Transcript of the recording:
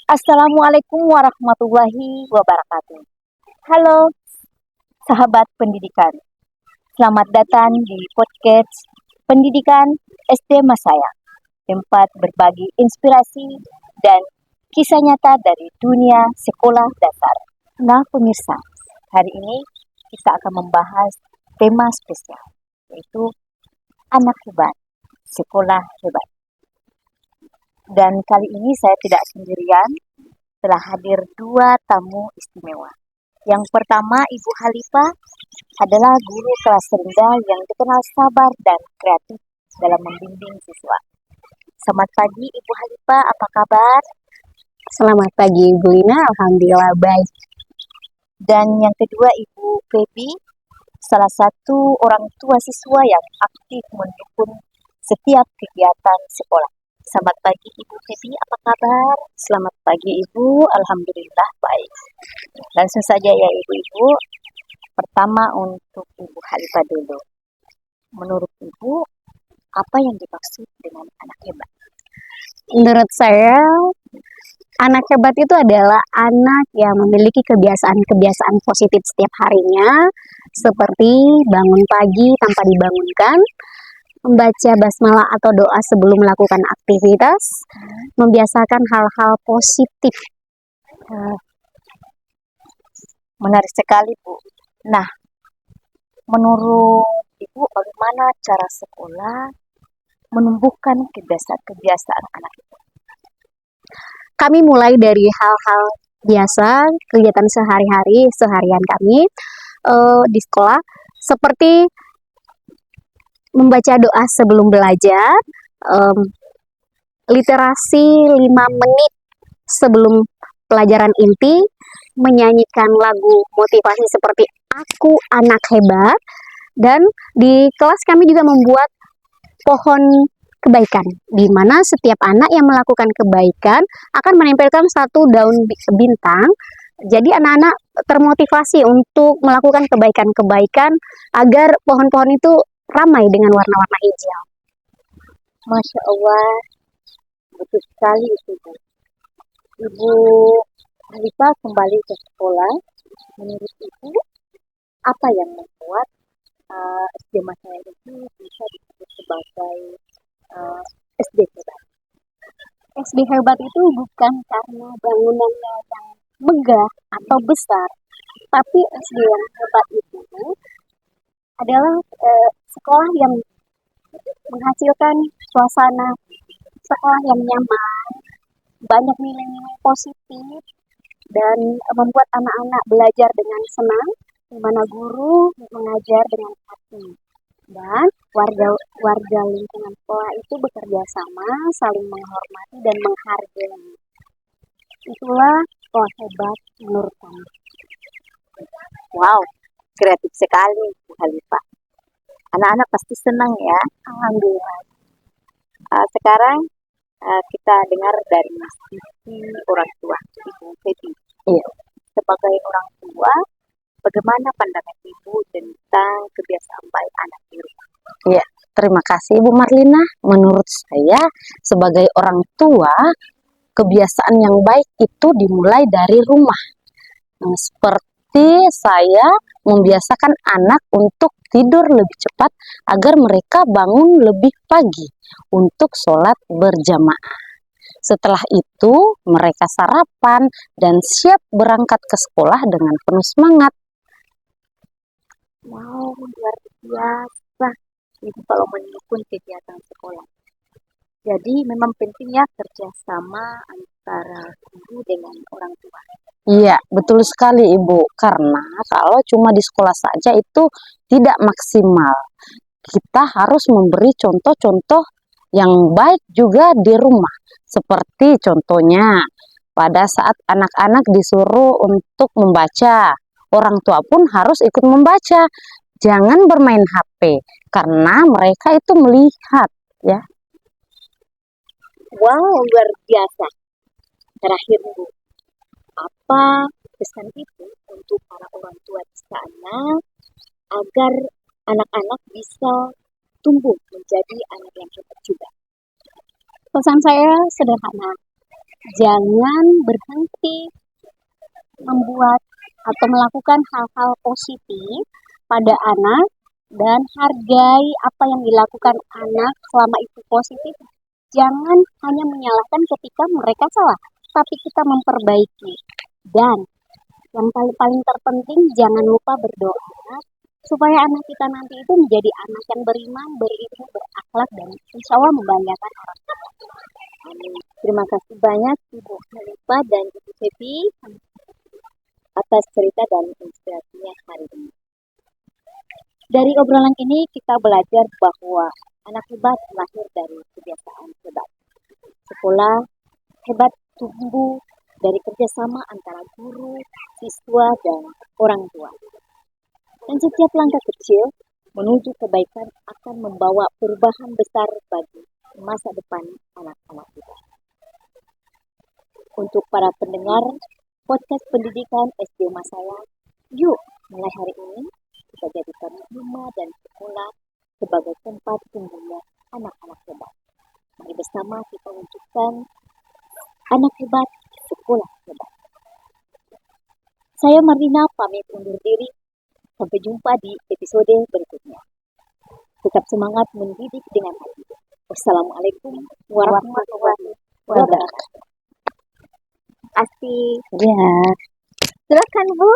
Assalamualaikum warahmatullahi wabarakatuh. Halo, sahabat pendidikan. Selamat datang di podcast Pendidikan SD Masaya, tempat berbagi inspirasi dan kisah nyata dari dunia sekolah dasar. Nah, pemirsa, hari ini kita akan membahas tema spesial, yaitu anak hebat, sekolah hebat. Dan kali ini saya tidak sendirian, telah hadir dua tamu istimewa. Yang pertama, Ibu Halifah adalah guru kelas rendah yang dikenal sabar dan kreatif dalam membimbing siswa. Selamat pagi Ibu Halifah, apa kabar? Selamat pagi Ibu Lina, Alhamdulillah baik. Dan yang kedua, Ibu Febi, salah satu orang tua siswa yang aktif mendukung setiap kegiatan sekolah. Selamat pagi Ibu Febi, apa kabar? Selamat pagi Ibu, Alhamdulillah baik. Langsung saja ya Ibu-Ibu. Pertama untuk Ibu Halifah dulu. Menurut Ibu, apa yang dimaksud dengan anak hebat? Menurut saya, anak hebat itu adalah anak yang memiliki kebiasaan-kebiasaan positif setiap harinya, seperti bangun pagi tanpa dibangunkan, membaca basmalah atau doa sebelum melakukan aktivitas, membiasakan hal-hal positif. Menarik sekali Bu. Nah, menurut Ibu, bagaimana cara sekolah menumbuhkan kebiasaan-kebiasaan anak itu? Kami mulai dari hal-hal biasa, kegiatan seharian kami di sekolah, seperti membaca doa sebelum belajar, literasi 5 menit sebelum pelajaran inti, menyanyikan lagu motivasi seperti Aku Anak Hebat, dan di kelas kami juga membuat pohon kebaikan, di mana setiap anak yang melakukan kebaikan akan menempelkan satu daun bintang. Jadi anak-anak termotivasi untuk melakukan kebaikan-kebaikan agar pohon-pohon itu ramai dengan warna-warna hijau. Masya Allah, betul sekali itu Bu. Ibu Halifah kembali ke sekolah. Menurut Ibu, apa yang membuat SD Masaya itu bisa disebut sebagai SD hebat? SD hebat itu bukan karena bangunannya yang megah atau besar, tapi SD yang hebat itu adalah sekolah yang menghasilkan suasana sekolah yang nyaman, banyak nilai-nilai positif, dan membuat anak-anak belajar dengan senang, di mana guru mengajar dengan hati. Dan warga lingkungan sekolah itu bekerja sama, saling menghormati dan menghargai. Itulah sekolah hebat menurut kami. Wow, kreatif sekali Bu Halifah. Anak-anak pasti senang ya. Alhamdulillah. Sekarang kita dengar dari sisi orang tua, Ibu Febi. Iya. Sebagai orang tua, bagaimana pandangan Ibu tentang kebiasaan baik anak di rumah? Iya, terima kasih Ibu Marlina. Menurut saya, sebagai orang tua, kebiasaan yang baik itu dimulai dari rumah. Seperti saya membiasakan anak untuk tidur lebih cepat agar mereka bangun lebih pagi untuk sholat berjamaah. Setelah itu, mereka sarapan dan siap berangkat ke sekolah dengan penuh semangat. Wow, luar biasa. Ibu kalau mendukung kegiatan sekolah. Jadi memang pentingnya kerjasama antara ibu dengan orang tua. Iya, betul sekali Ibu. Karena kalau cuma di sekolah saja itu tidak maksimal. Kita harus memberi contoh-contoh yang baik juga di rumah. Seperti contohnya, pada saat anak-anak disuruh untuk membaca, orang tua pun harus ikut membaca. Jangan bermain HP, karena mereka itu melihat, ya. Wow, luar biasa. Terakhir Bu, apa pesan Ibu untuk para orang tua di sana agar anak-anak bisa tumbuh menjadi anak yang hebat juga? Pesan saya sederhana. jangan berhenti membuat atau melakukan hal-hal positif pada anak dan hargai apa yang dilakukan anak selama itu positif. Jangan hanya menyalahkan ketika mereka salah, tapi kita memperbaiki. Dan yang paling terpenting, jangan lupa berdoa supaya anak kita nanti itu menjadi anak yang beriman, berilmu, berakhlak, dan insya Allah membanggakan orang tua. Terima kasih banyak Ibu Hanifah dan Ibu Cepi atas cerita dan inspirasinya hari ini. Dari obrolan ini kita belajar bahwa anak hebat lahir dari kebiasaan hebat. Sekolah hebat tumbuh dari kerjasama antara guru, siswa, dan orang tua. Dan setiap langkah kecil menuju kebaikan akan membawa perubahan besar bagi masa depan anak-anak kita. Untuk para pendengar podcast pendidikan SD Masaya, yuk mulai hari ini kita jadikan rumah dan sekolah sebagai tempat tumbuhnya anak-anak hebat. Mari bersama kita wujudkan anak hebat, sekolah hebat. Saya Marlina pamit undur diri. Sampai jumpa di episode berikutnya. Tetap semangat mendidik dengan hati. Wassalamualaikum warahmatullahi wabarakatuh. Asik. Ya, silakan Bu.